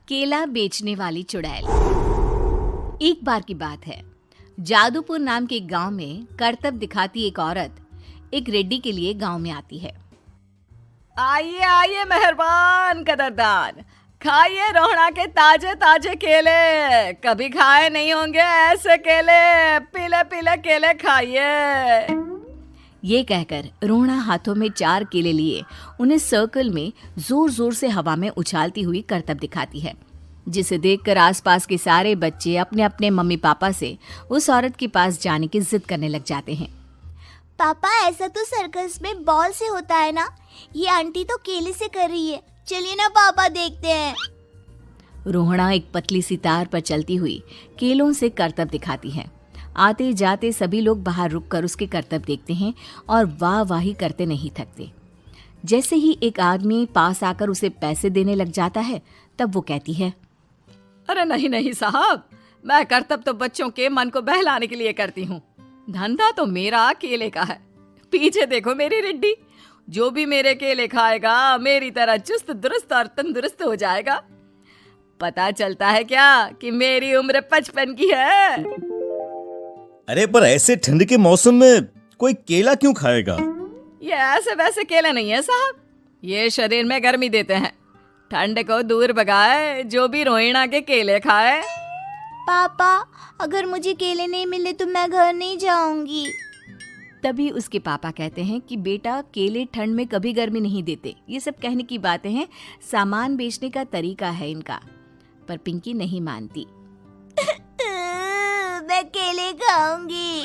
केला बेचने वाली चुड़ैल। एक बार की बात है, जादूपुर नाम के एक गांव में करतब दिखाती एक औरत एक रेड्डी के लिए गांव में आती है। आइए आइए मेहरबान कदरदान, खाइए रोहड़ा के ताजे ताजे केले। कभी खाए नहीं होंगे ऐसे केले, पीले पीले केले खाइए। ये कहकर रोहड़ा हाथों में 4 केले लिए उन्हें सर्कल में जोर जोर से हवा में उछालती हुई करतब दिखाती है, जिसे देखकर आसपास के सारे बच्चे अपने अपने मम्मी पापा से उस औरत के पास जाने की जिद करने लग जाते हैं। पापा, ऐसा तो सर्कस में बॉल से होता है ना, ये आंटी तो केले से कर रही है। चलिए ना पापा, देखते हैं। रोहड़ा एक पतली सी तार पर चलती हुई केलों से करतब दिखाती है। आते जाते सभी लोग बाहर रुककर उसके करतब देखते हैं और वाह वाही करते नहीं थकते। जैसे ही एक आदमी पास आकर उसे पैसे देने लग जाता है, तब वो कहती है, अरे नहीं नहीं साहब, मैं करतब तो बच्चों के मन को बहलाने के लिए करती हूँ। धंधा तो मेरा केले का है। पीछे देखो मेरी रिड्डी, जो भी मेरे केले खाएगा मेरी तरह चुस्त दुरुस्त और तंदुरुस्त हो जाएगा। पता चलता है क्या कि मेरी उम्र 55 की है। अरे पर ऐसे ठंड के मौसम में कोई केला क्यों खाएगा? ये ऐसे वैसे केले नहीं है साहब, ये शरीर में गर्मी देते हैं। ठंड को दूर भगाए जो भी रोहिणा के केले खाए। पापा, अगर मुझे केले नहीं मिले तो मैं घर नहीं जाऊंगी। तभी उसके पापा कहते हैं कि बेटा, केले ठंड में कभी गर्मी नहीं देते। ये सब कहने की बातें हैं, सामान बेचने का तरीका है इनका। पर पिंकी नहीं मानती। मैं केले खाऊंगी।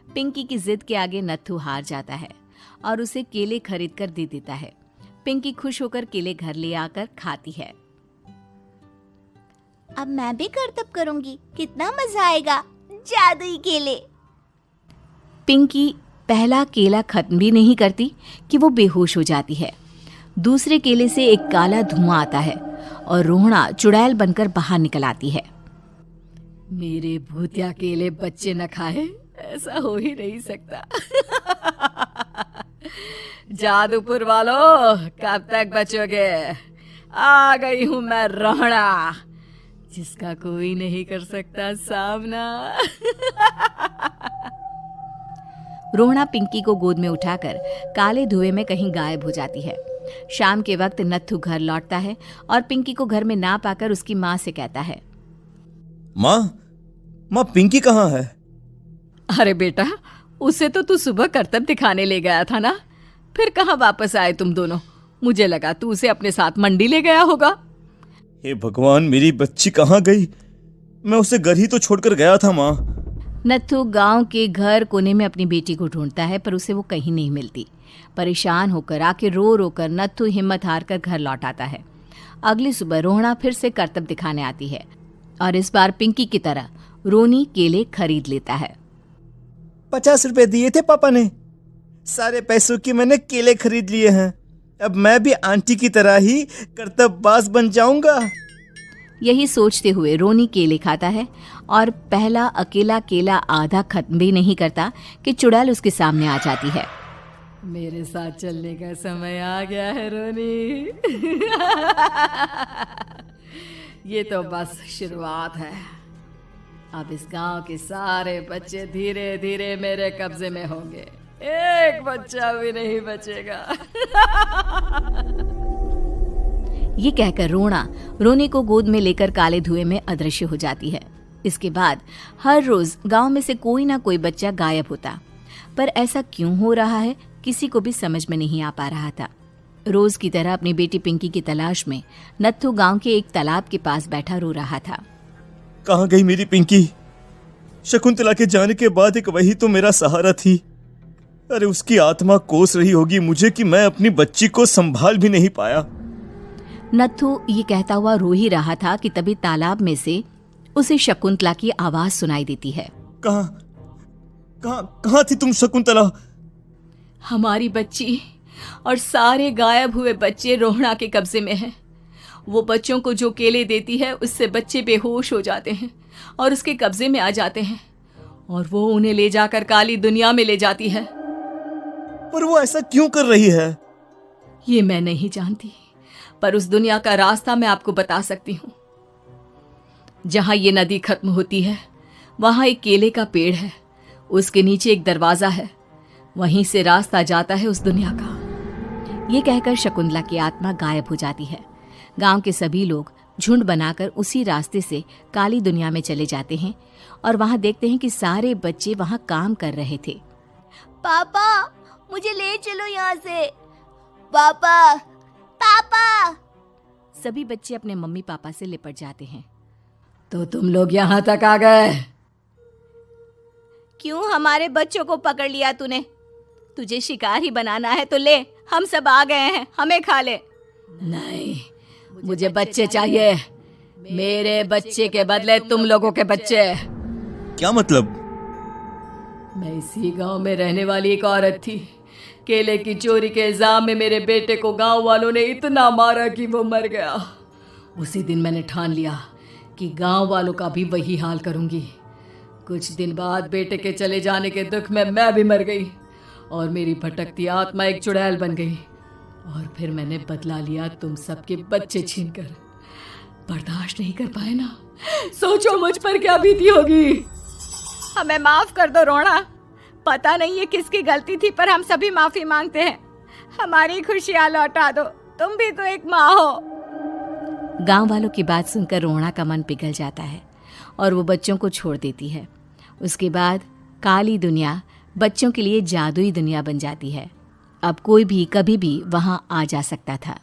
पिंकी की जिद के आगे नत्थू हार जाता है और उसे केले खरीद कर दे देता है। पिंकी खुश होकर केले घर ले आकर खाती है। अब मैं भी करतब करूंगी, कितना मजा आएगा। जादुई केले। पिंकी पहला केला खत्म भी नहीं करती कि वो बेहोश हो जाती है। दूसरे केले से एक काला धुआं आता है और रोहड़ा चुड़ैल बनकर बाहर निकल आती है। मेरे भूतिया केले बच्चे न खाए, ऐसा हो ही नहीं सकता। जादूपुर वालों, कब तक बचोगे? आ गई हूं मैं रोहड़ा, जिसका कोई नहीं कर सकता सामना। रोहड़ा पिंकी को गोद में उठाकर काले धुएं में कहीं गायब हो जाती है। शाम के वक्त नत्थू घर लौटता है और पिंकी को घर में ना पाकर उसकी माँ से कहता है, माँ पिंकी कहाँ है? अरे बेटा, उसे तो तू सुबह करतब दिखाने ले गया था ना, फिर कहाँ वापस आए तुम दोनों? मुझे लगा तू उसे अपने साथ मंडी ले गया होगा। हे भगवान, मेरी बच्ची कहाँ गई? मैं उसे घर ही तो छोड़कर गया था माँ। नत्थू गांव के घर कोने में अपनी बेटी को ढूंढता है, पर उसे वो कहीं नहीं मिलती। परेशान होकर आखिर रो रो कर नत्थू हिम्मत हार कर घर लौट आता है। अगली सुबह रोहड़ा फिर से करतब दिखाने आती है और इस बार पिंकी की तरह रोनी केले खरीद लेता है। 50 रुपए दिए थे पापा ने, सारे पैसों की मैंने केले खरीद लिए हैं। अब मैं भी आंटी की तरह ही करतबबाज बन जाऊंगा। यही सोचते हुए रोनी केले खाता है और पहला अकेला केला आधा खत्म भी नहीं करता कि चुड़ैल उसके सामने आ जाती है। मेरे साथ चलने का समय आ गया है रोनी। ये तो बस शुरुआत है। अब इस गांव के सारे बच्चे धीरे धीरे मेरे कब्जे में होंगे, एक बच्चा भी नहीं बचेगा। ये कहकर रोना रोनी को गोद में लेकर काले धुएं में अदृश्य हो जाती है। इसके बाद हर रोज गांव में से कोई ना कोई बच्चा गायब होता, पर ऐसा क्यों हो रहा है किसी को भी समझ में नहीं आ पा रहा था। रोज की तरह अपनी बेटी पिंकी की तलाश में नत्थू गांव के एक तालाब के पास बैठा रो रहा था। कहाँ गई मेरी पिंकी? शकुंतला के जाने के बाद एक वही तो मेरा सहारा थी। अरे उसकी आत्मा कोस रही होगी मुझे कि मैं अपनी बच्ची को संभाल भी नहीं पाया। नत्थू ये कहता हुआ रो ही रहा था कि तभी तालाब में से उसे शकुंतला की आवाज सुनाई देती है। कहाँ थी तुम शकुंतला? हमारी बच्ची और सारे गायब हुए बच्चे रोहड़ा के कब्जे में हैं। वो बच्चों को जो केले देती है उससे बच्चे बेहोश हो जाते हैं और उसके कब्जे में आ जाते हैं और वो उन्हें ले जाकर काली दुनिया में ले जाती है। पर वो ऐसा क्यों कर रही है? ये मैं नहीं जानती, पर उस दुनिया का रास्ता मैं आपको बता सकती हूँ। जहां ये नदी खत्म होती है वहां एक केले का पेड़ है, उसके नीचे एक दरवाजा है, वहीं से रास्ता जाता है उस दुनिया का। ये कहकर शकुंतला की आत्मा गायब हो जाती है। गांव के सभी लोग झुंड बनाकर उसी रास्ते से काली दुनिया में चले जाते हैं और वहां देखते हैं कि सारे बच्चे वहां काम कर रहे थे। पापा मुझे ले चलो यहाँ से। पापा पापा। सभी बच्चे अपने मम्मी पापा से लिपट जाते हैं। तो तुम लोग यहाँ तक आ गए? क्यों हमारे बच्चों को पकड़ लिया तूने? तुझे शिकार ही बनाना है तो ले, हम सब आ गए हैं, हमें खा ले। नहीं, मुझे बच्चे चाहिए। मेरे बच्चे के बदले तुम लोगों के बच्चे। क्या मतलब? मैं इसी गांव में रहने वाली एक औरत थी। केले की चोरी के इल्जाम में मेरे बेटे को गांव वालों ने इतना मारा कि वो मर गया। उसी दिन मैंने ठान लिया कि गांव वालों का भी वही हाल करूंगी। कुछ दिन बाद बेटे के चले जाने के दुख में मैं भी मर गई और मेरी भटकती आत्मा एक चुड़ैल बन गई। और फिर मैंने बदला लिया तुम सबके बच्चे छीनकर। बर्दाश्त नहीं कर पाए ना? सोचो मुझ पर क्या बीती होगी। हमें माफ कर दो रोना। पता नहीं ये किसकी गलती थी, पर हम सभी माफी मांगते हैं। हमारी खुशियां लौटा दो, तुम भी तो एक माँ हो। गांव वालों की बात सुनकर रोना का मन पिघल जाता है और वो बच्चों को छोड़ देती है। उसके बाद काली दुनिया बच्चों के लिए जादुई दुनिया बन जाती है। अब कोई भी कभी भी वहां आ जा सकता था।